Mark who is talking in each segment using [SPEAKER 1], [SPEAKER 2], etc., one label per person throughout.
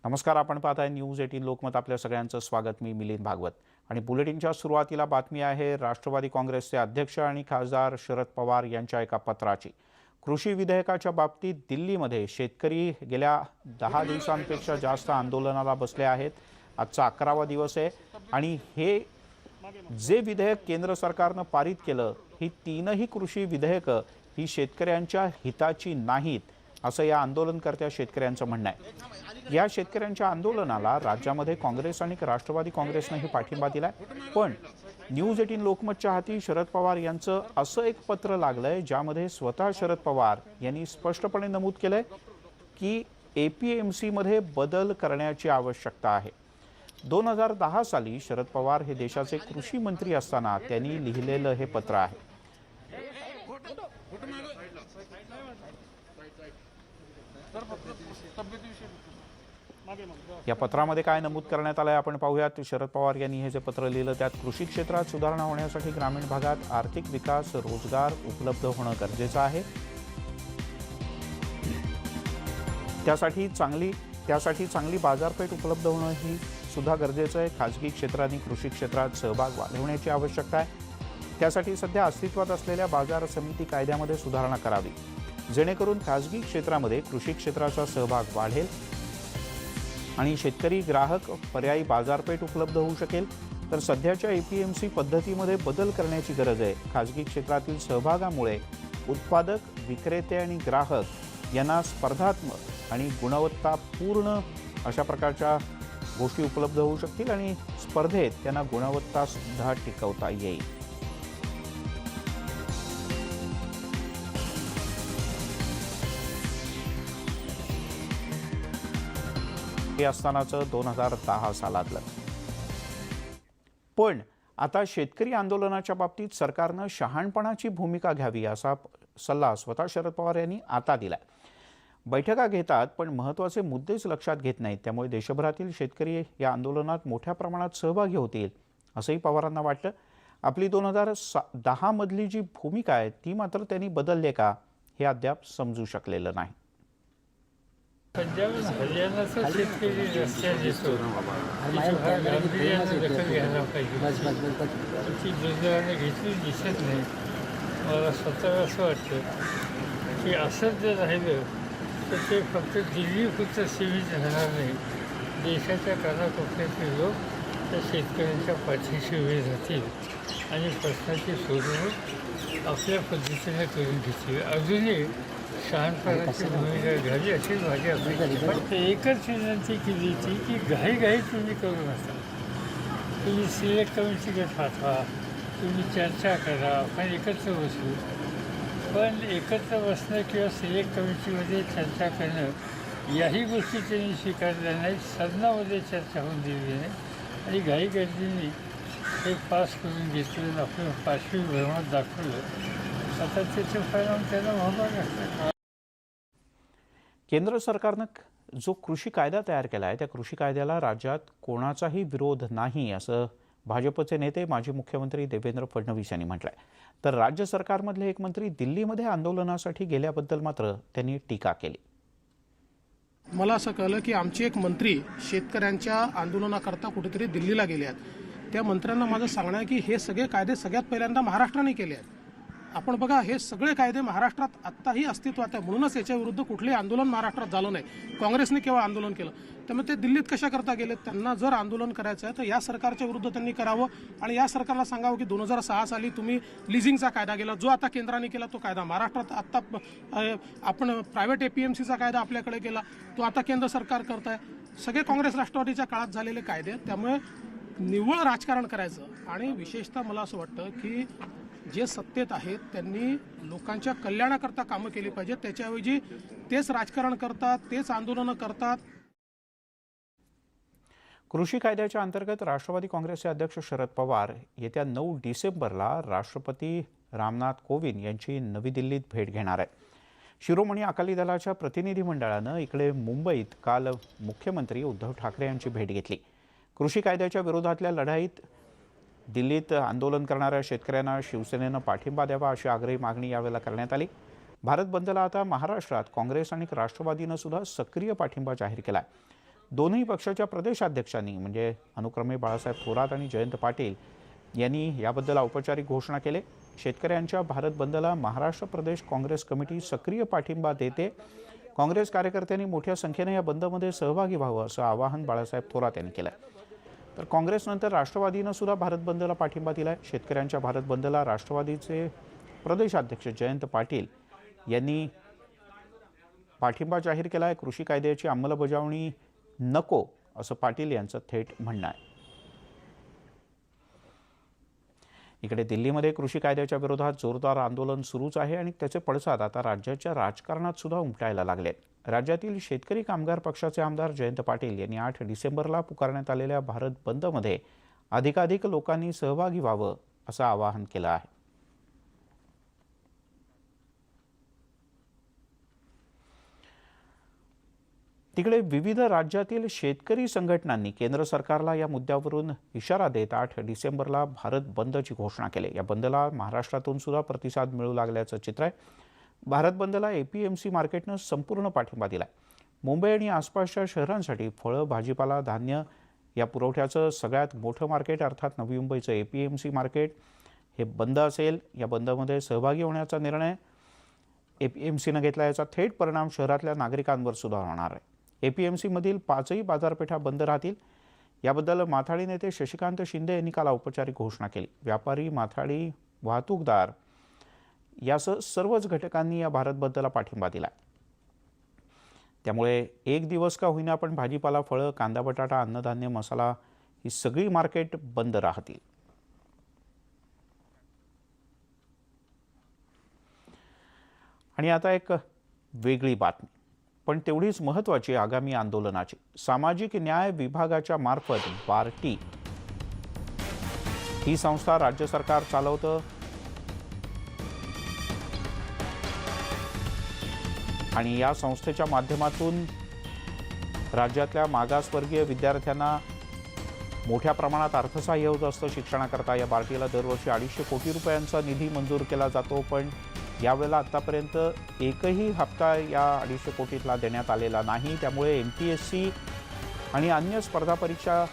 [SPEAKER 1] नमस्कार, आपण पाहताय न्यूज 18 लोकमत. आपल्या सगळ्यांचं स्वागत. मी मिलिंद भागवत आणि बुलेटिनच्या सुरुवातीला बातमी आहे राष्ट्रवादी काँग्रेसचे अध्यक्ष आणि खासदार शरद पवार यांच्या एका पत्राची. कृषी विधेयकाच्या बाबतीत दिल्लीमध्ये शेतकरी गेल्या 10 दिवसांपेक्षा जास्त आंदोलनाला बसले आहेत. आजचा 11वा दिवस आहे आणि हे जे विधेयक केंद्र सरकारनं पारित केलं, ही तीनही कृषी विधेयकं ही शेतकऱ्यांच्या हिताची नाहीत, असं या आंदोलनकर्त्या शेतकऱ्यांचं म्हणणं आहे. या शेतकऱ्यांच्या आंदोलनाला राज्यामध्ये काँग्रेस आणि राष्ट्रवादी काँग्रेसनंही पाठिंबा दिलाय. पण न्यूज 18 लोकमतच्या हाती शरद पवार यांचं असं एक पत्र लागलंय ज्यामध्ये स्वतः शरद पवार यांनी स्पष्टपणे नमूद केलंय की APMC मध्ये बदल करण्याची आवश्यकता आहे. 2010 साली शरद पवार हे देशाचे कृषी मंत्री असताना त्यांनी लिहिलेलं हे पत्र आहे. या पत्रामध्ये काय नमूद करण्यात आलंय आपण पाहूयात. शरद पवार यांनी हे जे पत्र लिहिलं त्यात कृषी क्षेत्रात सुधारणा होण्यासाठी ग्रामीण भागात आर्थिक विकास, रोजगार उपलब्ध होणं गरजेचं आहे. त्यासाठी चांगली बाजारपेठ उपलब्ध होणं ही सुद्धा गरजेचं आहे. खाजगी क्षेत्रांनी कृषी क्षेत्रात सहभाग वाढवण्याची आवश्यकता आहे. त्यासाठी सध्या अस्तित्वात असलेल्या बाजार समिती कायद्यामध्ये सुधारणा करावी जेणेकरून खाजगी क्षेत्रामध्ये कृषी क्षेत्राचा सहभाग वाढेल आणि शेतकरी ग्राहक पर्यायी बाजारपेठ उपलब्ध होऊ शकेल. तर सध्याच्या APMC पद्धतीमध्ये बदल करण्याची गरज आहे. खाजगी क्षेत्रातील सहभागामुळे उत्पादक, विक्रेते आणि ग्राहक यांना स्पर्धात्मक आणि गुणवत्तापूर्ण अशा प्रकारच्या गोष्टी उपलब्ध होऊ शकतील आणि स्पर्धेत त्यांना गुणवत्ता सुद्धा टिकवता येईल. हे असतानाचं 2010 सालातलं. पण आता शेतकरी आंदोलनाच्या बाबतीत सरकारनं शहाणपणाची भूमिका घ्यावी असा सल्ला स्वतः शरद पवार यांनी आता दिलाय. बैठका घेतात पण महत्त्वाचे मुद्देच लक्षात घेत नाहीत. त्यामुळे देशभरातील शेतकरी या आंदोलनात मोठ्या प्रमाणात सहभागी होतील असंही पवारांना वाटतं. आपली 2010 मधली जी भूमिका आहे ती मात्र त्यांनी बदलली का हे अद्याप समजू शकलेलं नाही.
[SPEAKER 2] पंजाब हरियाणाचा शेतकरी रस्त्यात येतो गांभीर्याने दखल घ्यायला पाहिजे. ती दुर्दैवाने घेतली दिसत नाही. मला स्वतःला असं वाटतं की असंच जर राहिलं तर ते फक्त दिल्लीपुरतं सीमित राहणार नाही. देशाच्या कानाकोपऱ्यातील लोक त्या शेतकऱ्यांच्या पाठीशी उभे राहतील आणि प्रश्नाची सोडवणूक आपल्या पद्धतीने करून घेतील. अजूनही शहाणपणाची भूमिका घ्यावी अशी माझी अपेक्षा. फक्त एकच विनंती केली होती की घाईघाई तुम्ही करू नका. तुम्ही सिलेक्ट कमिटीकडे पाठवा, तुम्ही चर्चा करा, आपण एकत्र बसू. पण एकत्र बसणं किंवा सिलेक्ट कमिटीमध्ये चर्चा करणं याही गोष्टी त्यांनी स्वीकारल्या नाहीत. सदनामध्ये चर्चा होऊन दिली नाही आणि घाईगर्दीने हे पास करून घेतलं, आपलं पाचवी भ्रमात दाखवलं. आता त्याचे परिणाम त्यांना भोगावे लागतात.
[SPEAKER 1] केंद्र सरकारनं जो कृषी कायदा तयार केला आहे त्या कृषी कायद्याला राज्यात कोणाचाही विरोध नाही असं भाजपचे नेते माजी मुख्यमंत्री देवेंद्र फडणवीस यांनी म्हटलंय. तर राज्य सरकारमधले एक मंत्री दिल्लीमध्ये आंदोलनासाठी गेल्याबद्दल मात्र त्यांनी टीका केली.
[SPEAKER 3] मला असं कळलं की आमचे एक मंत्री शेतकऱ्यांच्या आंदोलनाकरता कुठेतरी दिल्लीला गेले आहेत. त्या मंत्र्यांना माझं सांगणं आहे की हे सगळे कायदे सगळ्यात पहिल्यांदा महाराष्ट्राने केले आहेत. आपण बघा, हे सगळे कायदे महाराष्ट्रात आत्ताही अस्तित्वात आहे. म्हणूनच याच्या विरुद्ध कुठलेही आंदोलन महाराष्ट्रात झालं नाही. काँग्रेसने केवळ आंदोलन केलं. त्यामुळे ते दिल्लीत कशा करता गेले? त्यांना जर आंदोलन करायचं आहे तर या सरकारच्या विरुद्ध त्यांनी करावं आणि या सरकारला सांगावं की 2006 साली तुम्ही लिझिंगचा कायदा केला, जो आता केंद्राने केला तो कायदा महाराष्ट्रात आत्ता आपण प्रायव्हेट APMCचा कायदा आपल्याकडे केला, तो आता केंद्र सरकार करत आहे. सगळे काँग्रेस राष्ट्रवादीच्या काळात झालेले कायदे. त्यामुळे निव्वळ राजकारण करायचं आणि विशेषतः मला असं वाटतं की जे सत्तेत आहेत त्यांनी लोकांच्या कल्याणाकरता कामं केली पाहिजेत. त्याच्याऐवजी तेच राजकारण करतात, तेच आंदोलनं करतात.
[SPEAKER 1] कृषी कायद्याच्या अंतर्गत राष्ट्रवादी काँग्रेसचे अध्यक्ष शरद पवार येत्या 9 डिसेंबरला राष्ट्रपती रामनाथ कोविंद यांची नवी दिल्लीत भेट घेणार आहे. शिरोमणी अकाली दलाच्या प्रतिनिधी मंडळानं इकडे मुंबईत काल मुख्यमंत्री उद्धव ठाकरे यांची भेट घेतली. कृषी कायद्याच्या विरोधातल्या लढाईत दिल्लीत आंदोलन करणाऱ्या शेतकऱ्यांना शिवसेनेनं पाठिंबा द्यावा अशी आग्रही मागणी यावेळेला करण्यात आली. भारत बंदला आता महाराष्ट्रात काँग्रेस आणि राष्ट्रवादीनं सुद्धा सक्रिय पाठिंबा जाहीर केला आहे. दोन्ही पक्षाच्या प्रदेशाध्यक्षांनी म्हणजे अनुक्रमे बाळासाहेब थोरात आणि जयंत पाटील यांनी याबद्दल औपचारिक घोषणा केली. शेतकऱ्यांच्या भारत बंदला महाराष्ट्र प्रदेश काँग्रेस कमिटी सक्रिय पाठिंबा देते. काँग्रेस कार्यकर्त्यांनी मोठ्या संख्येने या बंदमध्ये सहभागी व्हावं असं आवाहन बाळासाहेब थोरात यांनी केलं. तर काँग्रेसनंतर राष्ट्रवादीनं सुद्धा भारत बंदला पाठिंबा दिलाय. शेतकऱ्यांच्या भारत बंदला राष्ट्रवादीचे प्रदेशाध्यक्ष जयंत पाटील यांनी पाठिंबा जाहीर केला आहे. कृषी कायद्याची अंमलबजावणी नको असं पाटील यांचं थेट म्हणणं आहे. इकडे दिल्लीमध्ये कृषी कायद्याच्या विरोधात जोरदार आंदोलन सुरूच आहे आणि त्याचे पडसाद आता राज्याच्या राजकारणात सुद्धा उमटायला लागलेत. राज्यातील शेतकरी कामगार पक्षाचे आमदार जयंत पाटील यांनी 8 डिसेंबरला पुकारण्यात आलेल्या भारत बंदमध्ये अधिकाधिक लोकांनी सहभागी व्हावं असं आवाहन केलं आहे. तिकडे विविध राज्यातील शेतकरी संघटनांनी केंद्र सरकारला या मुद्द्यावरून इशारा देत 8 डिसेंबरला भारत बंदची घोषणा केली. या बंदला महाराष्ट्रातून सुद्धा प्रतिसाद मिळू लागल्याचं चित्र आहे. भारत बंदला APMC मार्केटनं संपूर्ण पाठिंबा दिला. मुंबई आणि आसपासच्या शहरांसाठी फळं, भाजीपाला, धान्य या पुरवठ्याचं सगळ्यात मोठं मार्केट अर्थात नवी मुंबईचं APMC मार्केट हे बंद असेल. या बंदमध्ये सहभागी होण्याचा निर्णय APMCनं घेतला. याचा थेट परिणाम शहरातल्या नागरिकांवर सुद्धा होणार आहे. APMCमधील 5ही बाजारपेठा बंद राहतील. याबद्दल माथाडी नेते शशिकांत शिंदे यांनी काल औपचारिक घोषणा केली. व्यापारी, माथाडी, वाहतूकदार यासह सर्वच घटकांनी या भारत बंदला पाठिंबा दिला. त्यामुळे एक दिवस का होईना पण भाजीपाला, फळं, कांदा, बटाटा, अन्नधान्य, मसाला ही सगळी मार्केट बंद राहतील. आणि आता एक वेगळी बातमी पण तेवढीच महत्त्वाची आगामी आंदोलनाची. सामाजिक न्याय विभागाच्या मार्फत बार्टी ही संस्था राज्य सरकार चालवतं आणि या संस्थेच्या माध्यमातून राज्यातल्या मागासवर्गीय विद्यार्थ्यांना मोठ्या प्रमाणात अर्थसहाय्य होत असतं शिक्षणाकरता. या बार्टीला दरवर्षी 250 कोटी रुपयांचा निधी मंजूर केला जातो, पण यावेळेला आत्तापर्यंत एकही हप्ता या 250 कोटीतला देण्यात आलेला नाही. त्यामुळे MPSC आणि अन्य स्पर्धा परीक्षा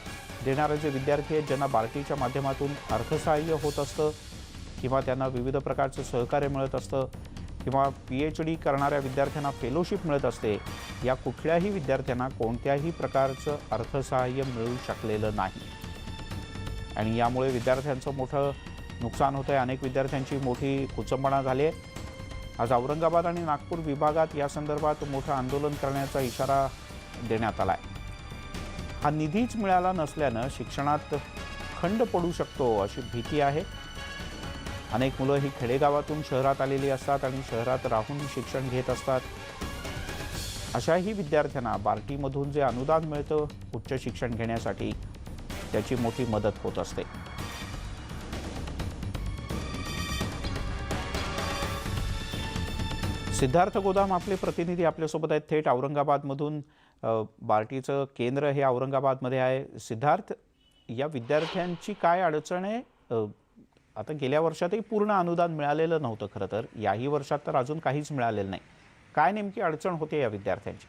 [SPEAKER 1] देणारे जे विद्यार्थी आहेत ज्यांना बार्टीच्या माध्यमातून अर्थसहाय्य होत असतं किंवा त्यांना विविध प्रकारचं सहकार्य मिळत असतं किंवा PhD करणाऱ्या विद्यार्थ्यांना फेलोशिप मिळत असते, या कुठल्याही विद्यार्थ्यांना कोणत्याही प्रकारचं अर्थसहाय्य मिळू शकलेलं नाही आणि यामुळे विद्यार्थ्यांचं मोठं नुकसान होतं आहे. अनेक विद्यार्थ्यांची मोठी कुचंबणा झाली आहे. आज औरंगाबाद आणि नागपूर विभागात या संदर्भात मोठं आंदोलन करण्याचा इशारा देण्यात आला आहे. हा निधीच मिळाला नसल्यानं शिक्षणात खंड पडू शकतो अशी भीती आहे. अनेक मुलं ही खेडेगावातून शहरात आलेली असतात आणि शहरात राहून शिक्षण घेत असतात. अशाही विद्यार्थ्यांना बार्टीमधून जे अनुदान मिळतं उच्च शिक्षण घेण्यासाठी त्याची मोठी मदत होत असते. सिद्धार्थ गोदाम आपले प्रतिनिधी आपल्यासोबत आहेत थेट औरंगाबादमधून. बार्टीचं केंद्र हे औरंगाबादमध्ये आहे. सिद्धार्थ, या विद्यार्थ्यांची काय अडचण आहे? आता गेल्या वर्षातही पूर्ण अनुदान मिळालेलं नव्हतं खरं तर, याही वर्षात तर अजून काहीच मिळालेलं नाही. काय नेमकी अडचण होते या विद्यार्थ्यांची?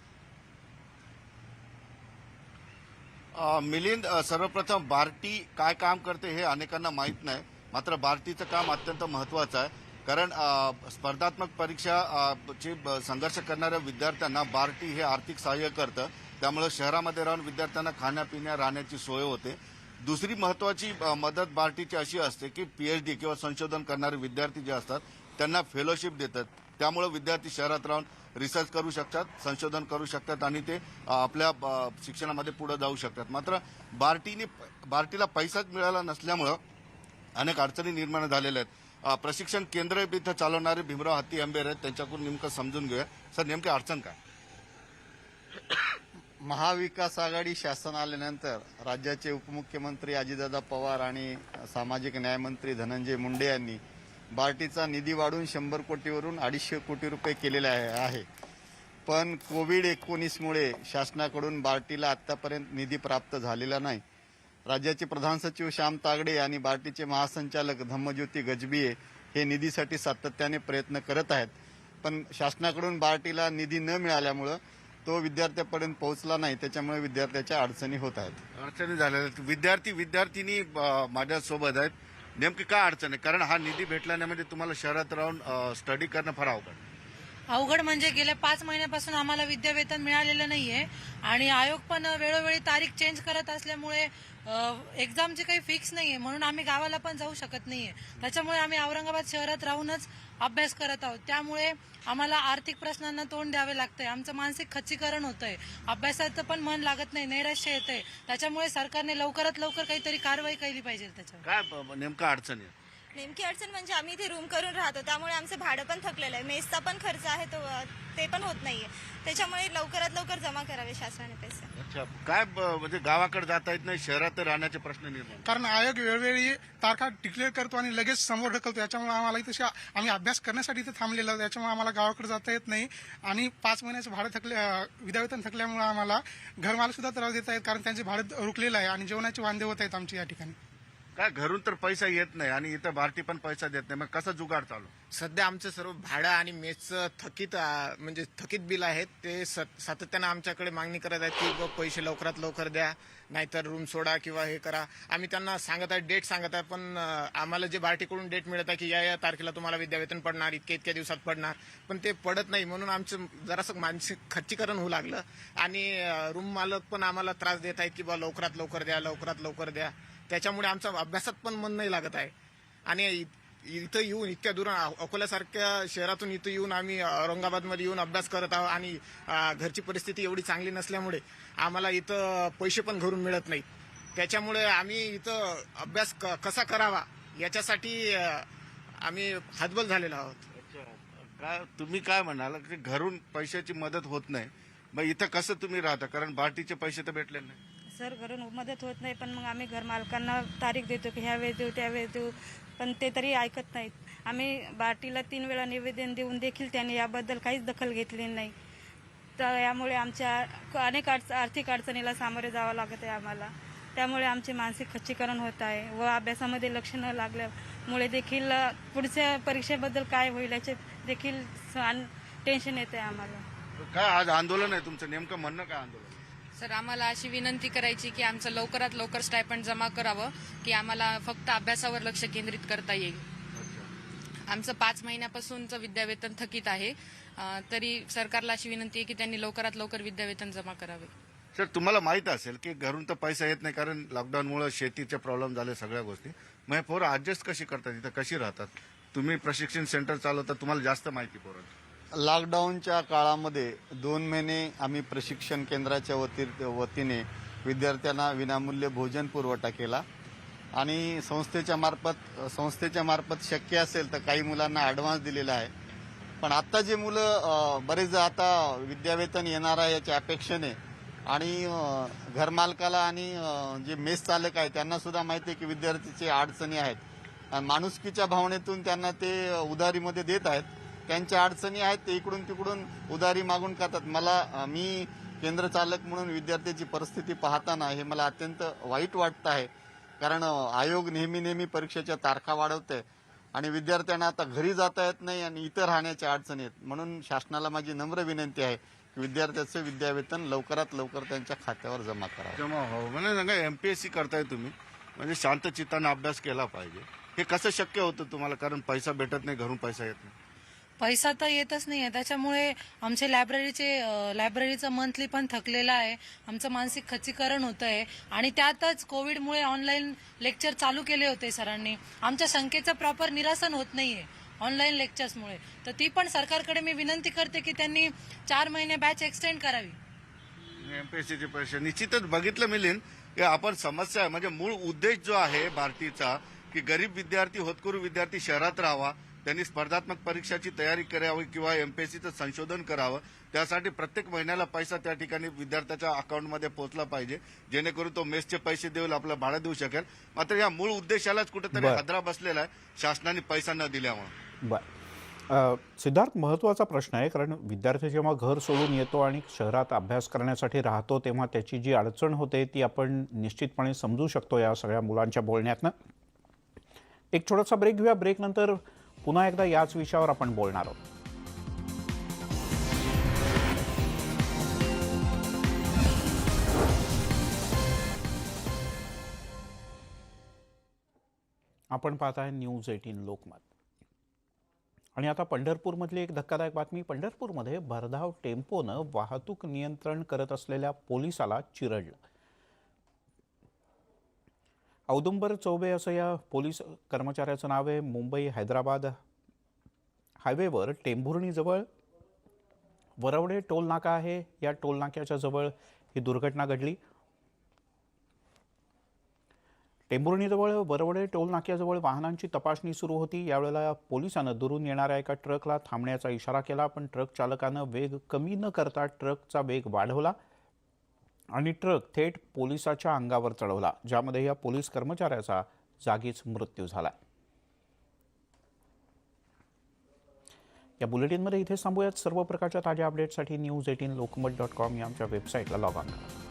[SPEAKER 4] मिलिंद, सर्वप्रथम बार्टी काय काम करते हे अनेकांना माहीत नाही. मात्र बार्टीचं काम अत्यंत महत्त्वाचं आहे. कारण स्पर्धात्मक परीक्षा चे संघर्ष करणाऱ्या विद्यार्थ्यांना बार्टी हे आर्थिक सहाय्य करतं. त्यामुळे शहरामध्ये राहून विद्यार्थ्यांना खाण्यापिण्या राहण्याची सोय होते. दुसरी महत्त्वाची मदत बार्टीची अशी असते की PhD किंवा संशोधन करणारे विद्यार्थी जे असतात त्यांना फेलोशिप देतात. त्यामुळे विद्यार्थी शहरात राहून रिसर्च करू शकतात, संशोधन करू शकतात आणि ते आपल्या शिक्षणामध्ये पुढे जाऊ शकतात. मात्र बार्टीला पैसाच मिळाला नसल्यामुळं अनेक अडचणी निर्माण झालेल्या आहेत. प्रशिक्षण केंद्र इथं चालवणारे भीमराव हत्ती आंबेर आहेत, त्यांच्याकडून नेमकं समजून घेऊया. सर, नेमकी अडचण काय?
[SPEAKER 5] महाविकास आघाडी शासन आल्यानंतर राज्याचे उपमुख्यमंत्री अजितदादा पवार आणि सामाजिक न्यायमंत्री धनंजय मुंडे यांनी बार्टीचा निधी वाढवून 100 कोटीवरून 250 कोटी रुपये केलेले आहे. पण कोविड-19मुळे शासनाकडून बार्टीला आतापर्यंत निधी प्राप्त झालेला नाही. राज्याचे प्रधान सचिव श्याम तागडे आणि बार्टीचे महासंचालक धम्मज्योती गजबिये हे निधीसाठी सातत्याने प्रयत्न करत आहेत. पण शासनाकडून बार्टीला निधी न मिळाल्यामुळं तो विद्यार्थ्यापर्यंत पोहोचला नाही, त्याच्यामुळे विद्यार्थ्याच्या अडचणी होत आहेत.
[SPEAKER 4] अडचणी झालेल्या आहेत. विद्यार्थी माझ्यासोबत आहेत. नेमकी काय अडचण आहे? कारण हा निधी भेटला नाही म्हणजे तुम्हाला शहरात राहून स्टडी करणं फार
[SPEAKER 6] अवघड म्हणजे गेल्या 5 महिन्यापासून आम्हाला विद्यावेतन मिळालेलं नाहीये आणि आयोग पण वेळोवेळी तारीख चेंज करत असल्यामुळे एक्झामची काही फिक्स नाहीये, म्हणून आम्ही गावाला पण जाऊ शकत नाहीये. त्याच्यामुळे आम्ही औरंगाबाद शहरात राहूनच अभ्यास करत आहोत. त्यामुळे आम्हाला आर्थिक प्रश्नांना तोंड द्यावे लागतंय. आमचं मानसिक खच्चीकरण होतंय, अभ्यासाचं पण मन लागत नाही, नैराश्य येतंय. त्याच्यामुळे सरकारने लवकरात लवकर काहीतरी कारवाई केली पाहिजे त्याच्यावर.
[SPEAKER 4] काय नेमका अडचण आहे?
[SPEAKER 7] नेमकी अडचण म्हणजे आम्ही इथे रूम करून राहतो, त्यामुळे आमचं भाडं पण थकलेलं आहे. मेसचा पण खर्च आहे तो ते पण होत नाहीये. त्याच्यामुळे लवकरात लवकर जमा करावे शासनाने पैसे.
[SPEAKER 4] अच्छा, काय म्हणजे गावाकडे जाता येत नाही, शहरात राहण्याचे प्रश्न निर्माण.
[SPEAKER 8] कारण आयोग वेळोवेळी तारखा डिक्लेअर करतो आणि लगेच समोर ढकलतो. याच्यामुळे आम्हाला इथे आम्ही अभ्यास करण्यासाठी इथे थांबलेलो आहोत. त्याच्यामुळे आम्हाला गावाकडे जाता येत नाही आणि 5 महिन्याचं भाडं विद्यावेतन थकल्यामुळे आम्हाला घरमालक सुद्धा त्रास देत आहेत, कारण त्यांचे भाडं रुकलेलं आहे आणि जेवणाचे वांदे होत आहेत आमच्या या ठिकाणी.
[SPEAKER 4] काय घरून तर पैसा येत नाही आणि इथं भारती पण पैसा देत नाही, मग कसं जुगाड चालू?
[SPEAKER 9] सध्या आमचं सर्व भाडं आणि मेसचं थकीत बिल आहेत, ते सातत्यानं आमच्याकडे मागणी करत आहेत की पैसे लवकरात लवकर द्या, नाहीतर रूम सोडा किंवा हे करा. आम्ही त्यांना सांगत आहे, डेट सांगत आहे, पण आम्हाला जे भारतीकडून डेट मिळत आहे की या तारखेला तुम्हाला विद्यावेतन पडणार, इतक्या दिवसात पडणार, पण ते पडत नाही. म्हणून आमचं जरासं मानसिक खच्चीकरण होऊ लागलं आणि रूम मालक पण आम्हाला त्रास देत आहेत की बा लवकरात लवकर द्या. त्याच्यामुळे आमचा अभ्यासात पण मन नाही लागत आहे आणि इथं येऊन इतक्या दूर अकोल्यासारख्या शहरातून इथं येऊन आम्ही औरंगाबादमध्ये येऊन अभ्यास करत आहोत आणि घरची परिस्थिती एवढी चांगली नसल्यामुळे आम्हाला इथं पैसे पण घरून मिळत नाहीत. त्याच्यामुळे आम्ही इथं अभ्यास कसा करावा याच्यासाठी आम्ही हतबल झालेलो आहोत.
[SPEAKER 4] काय तुम्ही काय म्हणाल की घरून पैशाची मदत होत नाही, मग इथं कसं तुम्ही राहता? कारण भारतीचे पैसे तर भेटले नाही.
[SPEAKER 7] सर, घरून मदत होत नाही, पण मग आम्ही घर मालकांना तारीख देतो की ह्या वेळेस देऊ त्या वेळेस देऊ, पण ते तरी ऐकत नाहीत. आम्ही बार्टीला 3 वेळा निवेदन देऊन देखील त्यांनी याबद्दल काहीच दखल घेतली नाही. तर यामुळे आमच्या अनेक आर्थिक अडचणीला सामोरे जावं लागत आहे आम्हाला. त्यामुळे आमचे मानसिक खच्चीकरण होत आहे व अभ्यासामध्ये लक्ष न लागल्यामुळे देखील पुढच्या परीक्षेबद्दल काय होईल याचे देखील टेन्शन येते आम्हाला.
[SPEAKER 4] काय आज आंदोलन आहे तुमचं? नेमकं म्हणणं काय आंदोलन?
[SPEAKER 10] सर, आम्हाला अशी विनंती करायची की आमचं लवकरात लवकर स्टायपंड जमा करावं की आम्हाला फक्त अभ्यासावर लक्ष केंद्रित करता येईल. आमचं 5 महिन्यापासूनचं विद्यावेतन थकीत आहे, तरी सरकारला अशी विनंती आहे की त्यांनी लवकरात लवकर विद्यावेतन जमा करावे.
[SPEAKER 4] सर, तुम्हाला माहित असेल की घरून तर पैसा येत नाही, कारण लॉकडाऊनमुळे शेतीचे प्रॉब्लेम झाले, सगळ्या गोष्टी. मग हे पोरं ऍडजस्ट कशी करतात, इथं कशी राहतात? तुम्ही प्रशिक्षण सेंटर चालवता, तुम्हाला जास्त माहिती पोरांची.
[SPEAKER 5] लॉकडाऊनच्या काळामध्ये 2 महिने आम्ही प्रशिक्षण केंद्राच्या वतीने विद्यार्थ्यांना विनामूल्य भोजन पुरवठा केला आणि संस्थेच्या मार्फत शक्य असेल तर काही मुलांना ॲडव्हान्स दिलेला आहे. पण आता जे मुलं बरेच आता विद्यावेतन येणार आहे याच्या अपेक्षेने आणि घरमालकाला आणि जे मेस चालक आहे त्यांना सुद्धा माहिती आहे की विद्यार्थीचे अडचणी आहेत आणि माणुसकीच्या भावनेतून त्यांना ते उधारीमध्ये देत आहेत. त्यांच्या अडचणी आहेत ते इकडून तिकडून उधारी मागून करतात. मी केंद्र चालक म्हणून विद्यार्थ्याची परिस्थिती पाहताना हे मला अत्यंत वाईट वाटतं आहे, कारण आयोग नेहमी परीक्षेच्या तारखा वाढवते आणि विद्यार्थ्यांना आता घरी जाता येत नाही आणि इतर राहण्याच्या अडचणी आहेत. म्हणून शासनाला माझी नम्र विनंती आहे की विद्यार्थ्याचे विद्यावेतन लवकरात लवकर त्यांच्या खात्यावर जमा करावं.
[SPEAKER 4] म्हणजे सांगा, एमपीएससी करताय तुम्ही, म्हणजे शांत चित्तानं अभ्यास केला पाहिजे. हे कसं शक्य होतं तुम्हाला? कारण पैसा भेटत नाही, घरून पैसा येत नाही.
[SPEAKER 6] पैसा तर येतच नाहीये, त्याच्यामुळे आमचे लायब्ररीचं मंथली पण थकलेलं आहे. आमचं मानसिक खच्चीकरण होत आहे आणि त्यातच कोविडमुळे ऑनलाईन लेक्चर चालू केले होते सरांनी. आमच्या शंकेचं प्रॉपर निरासन होत नाहीये ऑनलाईन लेक्चर्समुळे. तर ती पण सरकारकडे मी विनंती करते की त्यांनी 4 महिने बॅच एक्सटेंड करावी.
[SPEAKER 4] एमपीएससीची परीक्षा निश्चितच बघितलं मिळेल की आपण समस्या आहे, म्हणजे मूळ उद्देश जो आहे भारतीचा की गरीब विद्यार्थी, होतकरू विद्यार्थी शहरात राहावा, त्यांनी स्पर्धात्मक परीक्षाची तयारी करावी किंवा एमपीएससीचं संशोधन करावं. त्यासाठी प्रत्येक महिन्याला पैसा त्या ठिकाणी विद्यार्थ्याच्या अकाउंटमध्ये पोहोचला पाहिजे, जेणेकरून तो मेसचे पैसे देऊन आपलं भाडं देऊ शकेल. मात्र या मूळ उद्देशालाच कुठेतरी हादरा बसलेला आहे शासनाने पैसा न दिल्यामुळे.
[SPEAKER 1] बरं, सिद्धार्थ, महत्त्वाचा प्रश्न आहे, कारण विद्यार्थी जेव्हा घर सोडून येतो आणि शहरात अभ्यास करण्यासाठी राहतो तेव्हा त्याची जी अडचण होते ती आपण निश्चितपणे समजू शकतो या सगळ्या मुलांच्या बोलण्यातनं. एक छोटासा ब्रेक घेऊया. ब्रेकनंतर पुन्हा एकदा याच विषयावर आपण बोलणार आहोत. आपण पाहताय न्यूज 18 लोकमत. आणि आता पंढरपूरमधली एक धक्कादायक बातमी. पंढरपूरमध्ये भरधाव टेम्पोनं वाहतूक नियंत्रण करत असलेल्या पोलिसाला चिरडलं. औदुंबर चौबे असं या पोलीस कर्मचाऱ्याचं नाव आहे. मुंबई हैदराबाद हायवेवर टेंभुर्णीजवळ वरवडे टोल नाका आहे. या टोल नाक्याच्या जवळ ही दुर्घटना घडली. टेंभुर्णीजवळ वरवडे टोल नाक्याजवळ वाहनांची तपासणी सुरू होती. यावेळेला पोलिसांना दुरून येणाऱ्या एका ट्रकला थांबण्याचा इशारा केला, पण ट्रक चालकानं वेग कमी न करता ट्रकचा वेग वाढवला आणि ट्रक थेट पोलिसाच्या अंगावर चढवला, ज्यामध्ये या पोलीस कर्मचाऱ्याचा जागीच मृत्यू झाला. या बुलेटिनमध्ये इथे थांबूयात. सर्व प्रकारच्या ताज्या अपडेटसाठी news18lokmat.com या आमच्या वेबसाईटला लॉग ऑन करा.